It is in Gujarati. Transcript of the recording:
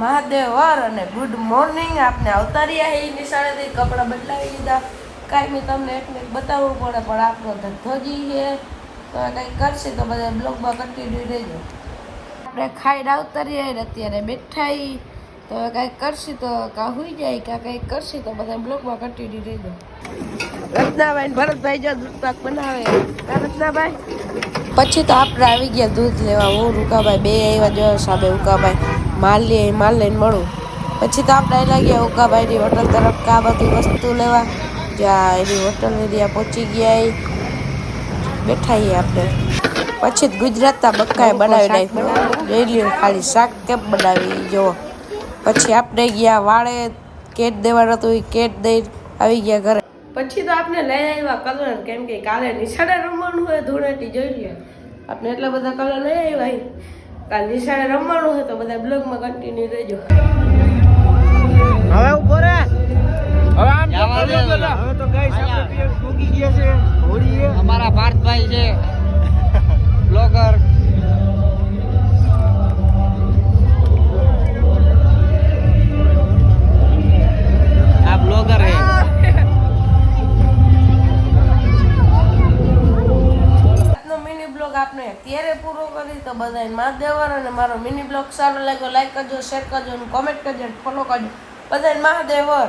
મહાદેવર અને ગુડ મોર્નિંગ. આપને અવતાર્યા હે નિશાળેથી કપડાં બદલાવી લીધા. કાંઈ મેં તમને એટલે બતાવવું પડે પણ આપણો ધજી છે તો કંઈક કરશે તો બધા બ્લોગમાં કન્ટિન્યુ રહેજો. આપણે ખાઈને અવતારીએ ને અત્યારે બેઠા તો કંઈક કરશે તો કાં હોઈ જાય કાં કંઈક કરશે તો બધા બ્લોગમાં કન્ટિન્યુ રહેજો. રત્નાભાઈ ભરતભાઈ જો દૂધ પાક બનાવે. રત્નાભાઈ પછી તો આપણે આવી ગયા દૂધ લેવા. હું રૂકાભાઈ બે આવ્યા જો સામે. ઉકાભાઈ માલ લઈને મળું. પછી તો આપણે લાગ્યા ઉકાભાઈની હોટલ તરફ કા બધી વસ્તુ લેવા. જ્યાં એની હોટલ એરિયા પહોંચી ગયા બેઠા આપણે. પછી ગુજરાતના બક્કાએ બનાવી નાખ્યું. જોઈ લ્યો ખાલી શાક કેમ બનાવી જુઓ. પછી આપણે ગયા વાળે કેટ દેવાનું હતું એ કેટ દઈ આવી ગયા ઘરે. પછી તો આપણે લઈ આવ્યા કલર કેમ કે કાલે નિશાળે રમવાનું હોય ધૂળેટી જોઈ લ્યો. આપણે એટલા બધા કલર લઈ આવ્યા. કાલે નિશાળે રમવાનું હોય તો બધા બ્લોગમાં કન્ટિન્યુ રહેજો. હવે ઉભો રે. હવે આમ હવે તો ગાઈસ આપણે ભૂગી ગયા છે. હોળી છે. અમારા ભારતભાઈ છે બ્લોગર. આ બ્લોગર હે. મિની બ્લોગ આપણે અત્યારે પૂરો કરી તો બધાને મહાદેવર અને મારો મિની બ્લોગ સારો લાગ્યો લાઈક કરજો, શેર કરજો અને કોમેન્ટ કરજો, ફોલો કરજો. બધાને મહાદેવર.